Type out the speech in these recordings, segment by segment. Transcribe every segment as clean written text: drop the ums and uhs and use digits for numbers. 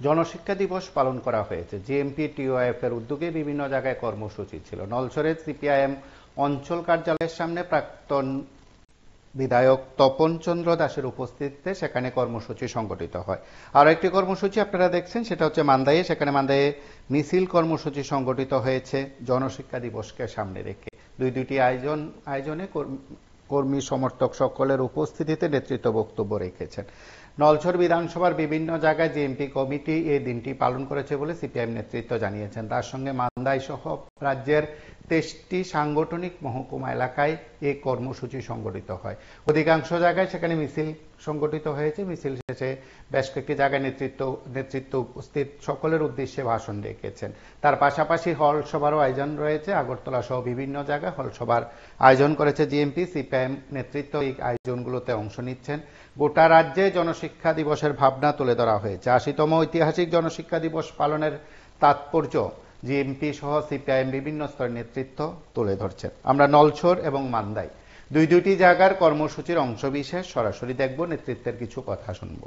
জনশিক্ষা দিবস পালন করা হয়েছে। জিএমপি টিওএফ এর উদ্যোগে বিভিন্ন জায়গায় কর্মসূচি ছিল। নলছড়ের সিপিআইএম অঞ্চল কার্যালয়ের সামনে প্রাক্তন বিধায়ক তপন চন্দ্র দাসের উপস্থিতিতে সেখানে কর্মসূচি সংগঠিত হয়। আরো একটি কর্মসূচি আপনারা দেখছেন, সেটা হচ্ছে মান্দাইয়ে। সেখানে মান্দাইয়ে মিছিল কর্মসূচি সংগঠিত হয়েছে জনশিক্ষা দিবসকে সামনে রেখে। দুইটি আয়োজনে কর্মী সমর্থক সকলের উপস্থিতিতে নেতৃত্ব বক্তব্য রেখেছেন। নলছড় বিধানসভার বিভিন্ন জায়গায় জিএমপি কমিটি এই দিনটি পালন করেছে বলে সিপিআইএম নেতৃত্ব জানিয়েছেন। তার সঙ্গে মান্দাই সহ রাজ্যের 23টি সাংগঠনিক মহকুমা এলাকায় এই কর্মসূচি সংগঠিত হয়। অধিকাংশ জায়গায় সেখানে মিছিল সংগঠিত হয়েছে। মিছিল শেষে বেশ কয়েকটি জায়গায় নেতৃত্ব উপস্থিত সকলের উদ্দেশ্যে ভাষণ রেখেছেন। তার পাশাপাশি হল সভারও আয়োজন রয়েছে। আগরতলা সহ বিভিন্ন জায়গায় হল সভার আয়োজন করেছে জিএমপি। সিপিআইএম নেতৃত্ব এই আয়োজনগুলোতে অংশ নিচ্ছেন। গোটা রাজ্যে জনশিক্ষা দিবসের ভাবনা তুলে ধরা হয়েছে। 80তম ঐতিহাসিক জনশিক্ষা দিবস পালনের তাৎপর্য জিএমপি সহ সিপিআইএম বিভিন্ন স্তরের নেতৃত্ব তুলে ধরছেন। আমরা নলছড় এবং মান্দাই দুইটি জায়গার কর্মসূচির অংশবিশেষ সরাসরি দেখব, নেতৃত্বের কিছু কথা শুনব।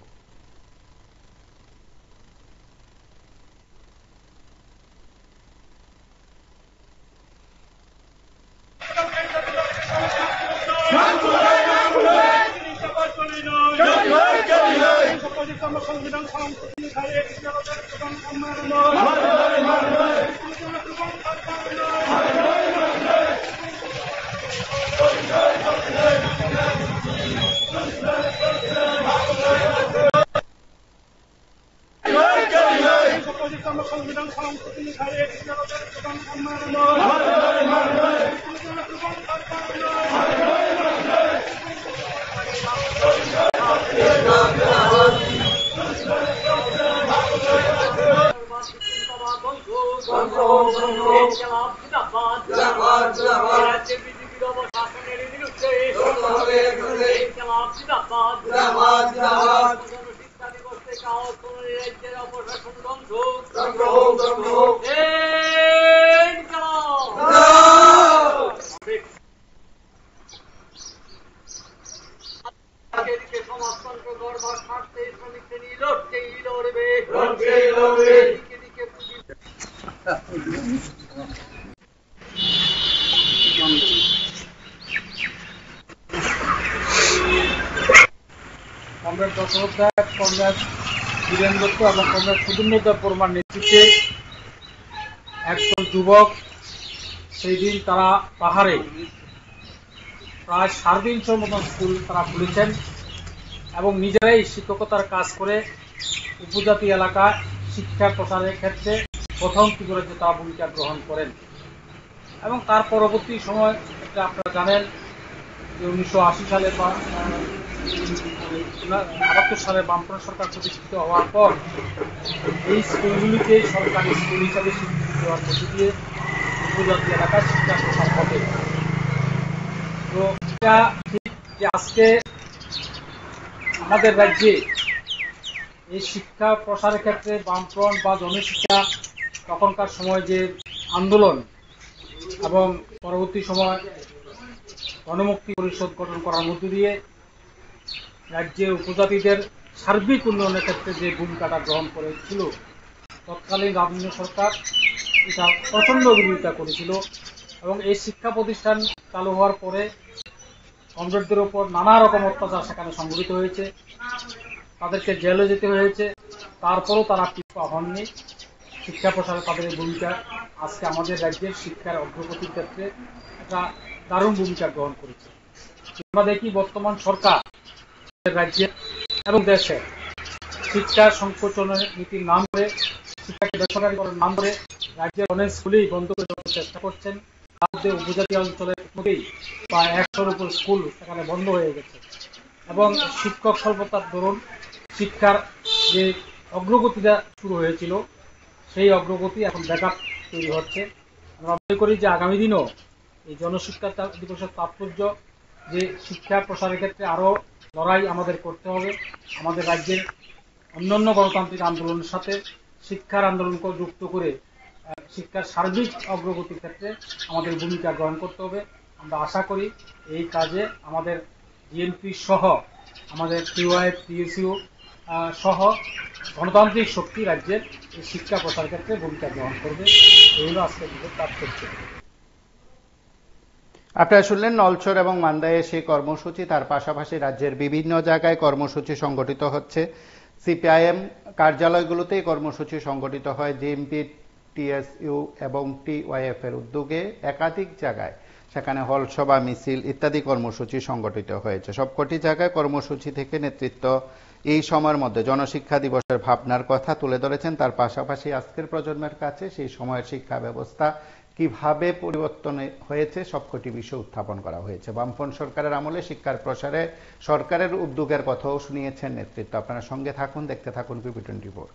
কমরেড দশরথ, কমরেড বীরেন দত্ত এবং কমরেড সুদীন্দ্র পরমার নেতৃত্বে একদল যুবক সেই দিন তারা পাহাড়ে প্রায় 350 মতন স্কুল তারা খুলেছেন এবং নিজেরাই শিক্ষকতার কাজ করে উপজাতি এলাকায় শিক্ষা প্রসারের ক্ষেত্রে প্রথম যে তারা ভূমিকা গ্রহণ করেন। এবং তার পরবর্তী সময় আপনারা জানেন যে 1980 সালে 78 সালে বামফ্রন্ট সরকার প্রতিষ্ঠিত হওয়ার পর এই স্কুলগুলিকে সরকারি স্কুল হিসাবে স্বীকৃতি দেওয়ার মধ্য দিয়ে উপজাতি এলাকায় শিক্ষা প্রসার হবে। তো এটা ঠিক যে আজকে আমাদের রাজ্যে এই শিক্ষা প্রসারের ক্ষেত্রে বামফ্রন্ট বা জনশিক্ষা তখনকার সময় যে আন্দোলন এবং পরবর্তী সময় গণমুক্তি পরিষদ গঠন করার মধ্য দিয়ে রাজ্যের উপজাতিদের সার্বিক উন্নয়নের ক্ষেত্রে যে ভূমিকাটা গ্রহণ করেছিল, তৎকালীন রাজনীতি সরকার এটা প্রচন্ড বিরোধিতা করেছিল এবং এই শিক্ষা প্রতিষ্ঠান চালু হওয়ার পরে কমরেডদের উপর নানা রকম অত্যাচার সেখানে সংঘটিত হয়েছে, তাদেরকে জেলে যেতে হয়েছে। তারপরও তারা পিছপা হননি। শিক্ষা প্রসারে তাদের ভূমিকা আজকে আমাদের রাজ্যের শিক্ষার অগ্রগতির ক্ষেত্রে একটা দারুণ ভূমিকা গ্রহণ করেছে। আমরা দেখি বর্তমান সরকার রাজ্যে এবং দেশে শিক্ষা সংকোচনের নীতির নাম করে, শিক্ষাকে বেসরকারীকরণের নাম করে রাজ্যের অনেক স্কুলেই বন্ধ করে দেওয়ার চেষ্টা করছেন। তার মধ্যে উপজাতি অঞ্চলের মধ্যেই প্রায় 100-র উপর স্কুল সেখানে বন্ধ হয়ে গেছে এবং শিক্ষক স্বল্পতার দরুন শিক্ষার যে অগ্রগতিটা শুরু হয়েছিল সেই অগ্রগতি এখন ব্যাঘাত তৈরি হচ্ছে। আমরা মনে করি যে আগামী দিনও এই জনশিক্ষা দিবসের তাৎপর্য যে শিক্ষা প্রসারের ক্ষেত্রে আরো লড়াই আমাদের করতে হবে। আমাদের রাজ্যের অন্যান্য গণতান্ত্রিক আন্দোলনের সাথে শিক্ষার আন্দোলনকে যুক্ত করে শিক্ষার সার্বিক অগ্রগতির ক্ষেত্রে আমাদের ভূমিকা গ্রহণ করতে হবে। আমরা আশা করি এই কাজে আমাদের জিএমপি সহ আমাদের টিওআইএফ, টিএসইউ সহ গণতান্ত্রিক শক্তি রাজ্যের শিক্ষা প্রচার ক্ষেত্রে ভূমিকা গ্রহণ করবে। এই হলো আজকের দিনের তাৎপর্য। আপনারা শুনলেন নলছর এবং মান্দায়ে সেই কর্মসূচি। তার পাশাপাশি রাজ্যের বিভিন্ন জায়গায় কর্মসূচি সংগঠিত হচ্ছে। সিপিআইএম কার্যালয়গুলোতেই কর্মসূচি সংগঠিত হয়। জেএমপি, টিএসইউ এবং টিওয়াইএফ এর উদ্যোগে একাধিক জায়গায় সেখানে হলসভা, মিছিল ইত্যাদি কর্মসূচি সংগঠিত হয়েছে। সবকটি জায়গায় কর্মসূচি থেকে নেতৃত্ব এই সময়ের মধ্যে জনশিক্ষা দিবসের ভাবনার কথা তুলে ধরেছেন। তার পাশাপাশি আজকের প্রজন্মের কাছে সেই সময়ের শিক্ষা ব্যবস্থা কিভাবে পরিবর্তন হয়েছে সবকটি বিষয় উত্থাপন করা হয়েছে। বামফ্রন্ট সরকারের আমলে শিক্ষার প্রসারে সরকারের উদ্যোগের কথাও শুনিয়েছেন নেতৃত্ব। আপনারা সঙ্গে থাকুন, দেখতে থাকুন PB24।